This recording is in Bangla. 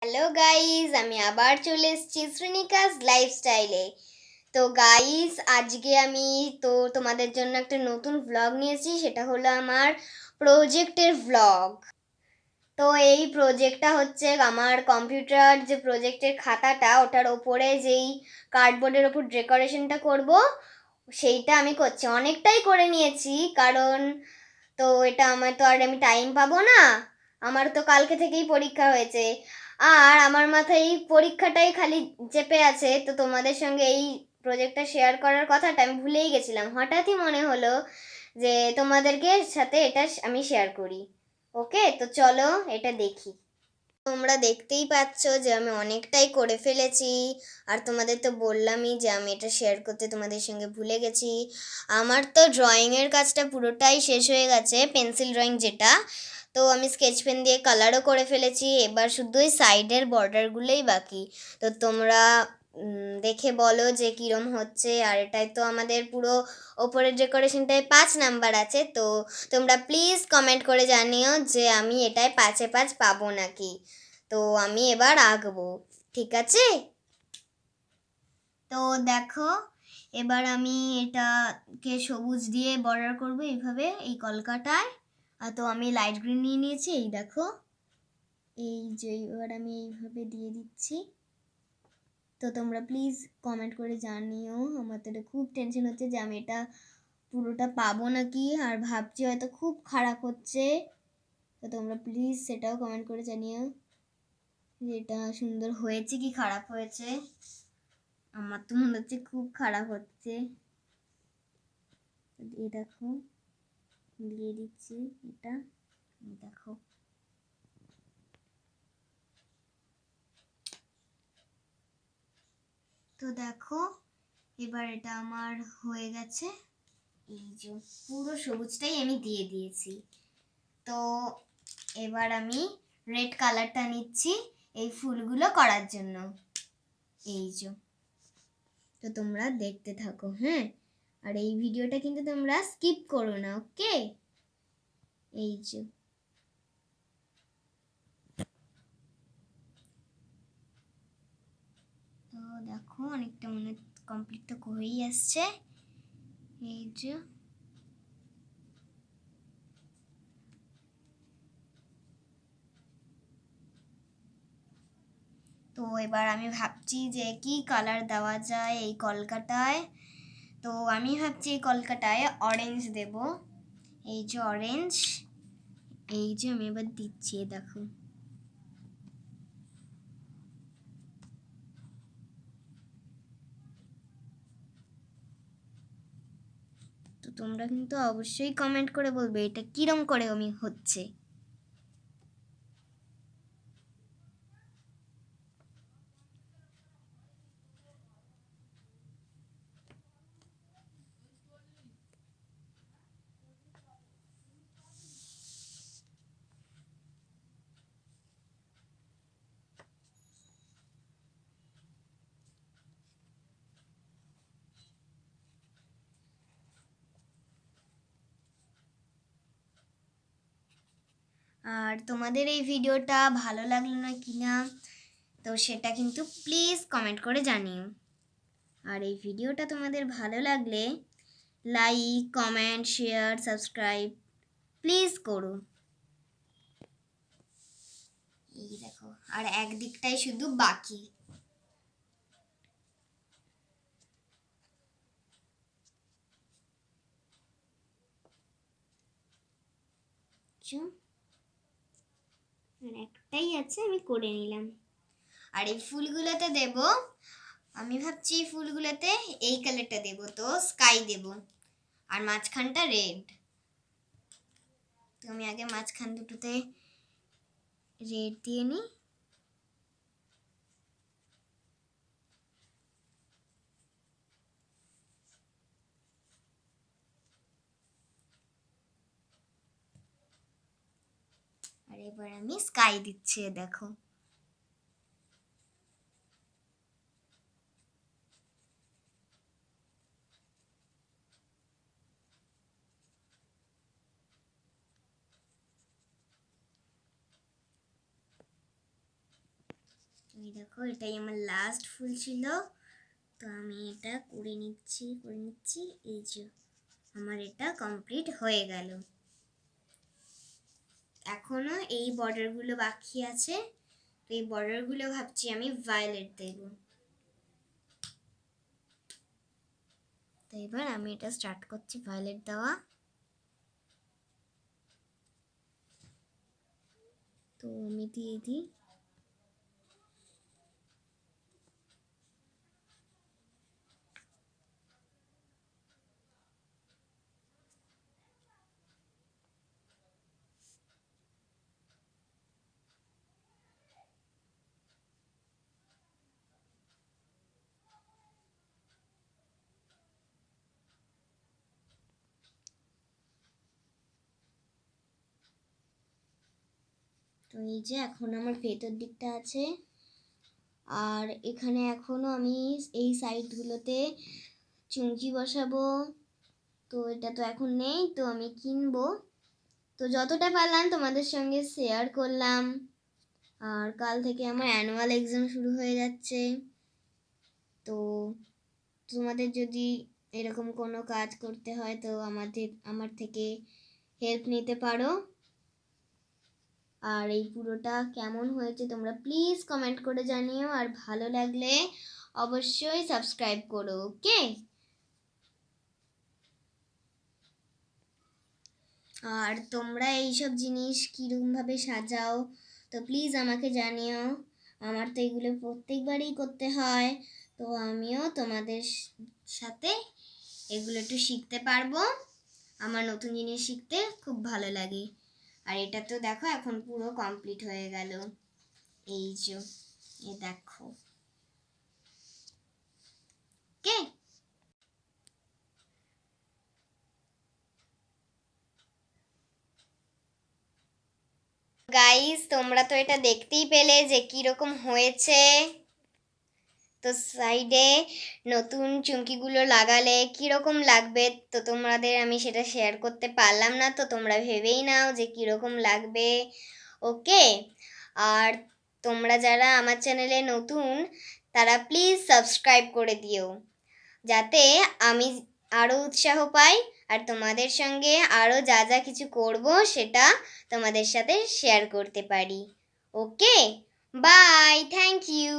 হ্যালো গাইস, আমি আবার চলে এসেছি শ্রীনিকাস লাইফস্টাইলে। তো গাইস, আজকে আমি তোমাদের জন্য একটা নতুন ভ্লগ নিয়েছি। সেটা হলো আমার প্রজেক্টের ভ্লগ। তো এই প্রজেক্টটা হচ্ছে আমার কম্পিউটার, যে প্রজেক্টের খাতাটা, ওটার ওপরে যেই কার্ডবোর্ডের ওপর ডেকোরেশনটা করব, সেইটা আমি করছি। অনেকটাই করে নিয়েছি, কারণ এটা আমার তো আর আমি টাইম পাবো না। আমার তো কালকে থেকেই পরীক্ষা হয়েছে, আর আমার মাথায় এই পরীক্ষাটাই খালি চেপে আছে। তো তোমাদের সঙ্গে এই প্রজেক্টটা শেয়ার করার কথাটা আমি ভুলেই গেছিলাম। হঠাৎই মনে হলো যে তোমাদেরকে সাথে এটা আমি শেয়ার করি। ওকে, তো চলো এটা দেখি। তোমরা দেখতেই পাচ্ছ যে আমি অনেকটাই করে ফেলেছি, আর তোমাদের তো বললামই যে আমি এটা শেয়ার করতে তোমাদের সঙ্গে ভুলে গেছি। আমার তো ড্রয়িংয়ের কাজটা পুরোটাই শেষ হয়ে গেছে, পেন্সিল ড্রয়িং যেটা। তো আমি স্কেচ পেন দিয়ে কালারও করে ফেলেছি, এবার শুধু ওই সাইডের বর্ডারগুলোই বাকি। তো তোমরা দেখে বলো যে কীরম হচ্ছে। আর এটাই তো আমাদের পুরো ওপরের ডেকোরেশনটায় 5 নাম্বার আছে। তো তোমরা প্লিজ কমেন্ট করে জানিও যে আমি এটায় 5-এ 5 পাবো নাকি। তো আমি এবার আঁকবো, ঠিক আছে? তো দেখো, এবার আমি এটাকে সবুজ দিয়ে বর্ডার করবো এইভাবে, এই কলকাটায়। তো আমি লাইট গ্রিন নিয়ে নিয়েছি, এই দেখো। এই যে এবার আমি এইভাবে দিয়ে দিচ্ছি। তো তোমরা প্লিজ কমেন্ট করে জানিও। আমার তো এটা খুব টেনশন হচ্ছে যে আমি এটা পুরোটা পাবো নাকি, আর ভাবছি হয়তো খুব খারাপ হচ্ছে। তো তোমরা প্লিজ সেটাও কমেন্ট করে জানিও যে এটা সুন্দর হয়েছে কি খারাপ হয়েছে। আমার তো মনে হচ্ছে খুব খারাপ হচ্ছে। এই দেখো, দিয়ে দিচ্ছি এটা, দেখো। তো দেখো, এবার এটা আমার হয়ে গেছে। এই যে পুরো সবুজটাই আমি দিয়ে দিয়েছি। তো এবার আমি রেড কালারটা নিচ্ছি এই ফুলগুলো করার জন্য। এই যে, তো তোমরা দেখতে থাকো, হ্যাঁ। আর এই ভিডিওটা কিন্তু তোমরা স্কিপ করো না, ওকে? এই যে, তো দেখো অনেকটা মনে কমপ্লিট তো হয়েই আসছে। এই যে, তো এবার আমি ভাবছি যে কি কালার দেওয়া যায় এই কলকাতায়। তো আমি ভাবছি এই কলকাতায় অরেঞ্জ দেব। এই যে অরেঞ্জ, এই যে আমি এবার দিচ্ছি, দেখো। তো তোমরা কিন্তু অবশ্যই কমেন্ট করে বলবে এটা কিরম করে আমি হচ্ছে। আর তোমাদের এই ভিডিওটা ভালো লাগলো না কি না, তো সেটা কিন্তু প্লিজ কমেন্ট করে জানিও। আর এই ভিডিওটা তোমাদের ভালো লাগলে like, comment, share, subscribe please করো। এই দেখো, আর একদিকটাই শুধু বাকি। আর একটাই আছে, আমি করে নিলাম। আর এই ফুলগুলোতে দেব, আমি ভাবছি এই ফুলগুলোতে এই কালারটা দেব, তো স্কাই দেব। আর মাঝখানটা রেড। তো আমি আগে মাঝখান দুটোতে রেড দিয়ে নিই। আর এবার আমি স্কাই দিচ্ছি, দেখো। এই দেখো, এটাই আমার লাস্ট ফুল ছিল। তো আমি এটা করে নিচ্ছি। এই যে আমার এটা কমপ্লিট হয়ে গেল। এখনো এই বর্ডারগুলো বাকি আছে। তো এই বর্ডারগুলো ভাবছি আমি ভায়োলেট দেব। তো এবার আমি এটা স্টার্ট করছি ভায়োলেট দেওয়া। তো আমি দিয়ে দিই। তো এই যে এখন আমার ভেতর দিকটা আছে, আর এখানে এখনো আমি এই সাইডগুলোতে চুমকি বসাবো। তো এটা তো এখন নেই, তো আমি কিনবো। তো যতটা পারলাম তোমাদের সঙ্গে শেয়ার করলাম। আর কাল থেকে আমার অ্যানুয়াল এক্সাম শুরু হয়ে যাচ্ছে। তো তোমাদের যদি এরকম কোনো কাজ করতে হয় তো আমার থেকে হেল্প নিতে পারো। আর এই পুরোটা কেমন হয়েছে তোমরা প্লিজ কমেন্ট করে জানিও, আর ভালো লাগলে অবশ্যই সাবস্ক্রাইব করো। ওকে, আর তোমরা এইসব জিনিস কীরকমভাবে সাজাও তো প্লিজ আমাকে জানিও। আমার তো এগুলো প্রত্যেকবারই করতে হয়, তো আমিও তোমাদের সাথে এগুলো একটু শিখতে পারবো। আমার নতুন জিনিস শিখতে খুব ভালো লাগে। আর এটা তো দেখো এখন পুরো কমপ্লিট হয়ে গেল। এই যে এ দেখো। ওকে গাইস, তোমরা তো এটা দেখতেই পেলে যে কীরকম হয়েছে। তো সাইডে নতুন চুমকিগুলো লাগালে কীরকম লাগবে, তো তোমাদের আমি সেটা শেয়ার করতে পারলাম না। তো তোমরা ভেবেই নাও যে কীরকম লাগবে। ওকে, আর তোমরা যারা আমার চ্যানেলে নতুন তারা প্লিজ সাবস্ক্রাইব করে দিও, যাতে আমি আরও উৎসাহ পাই আর তোমাদের সঙ্গে আরও যা যা কিছু করব সেটা তোমাদের সাথে শেয়ার করতে পারি। ওকে, বাই, থ্যাংক ইউ।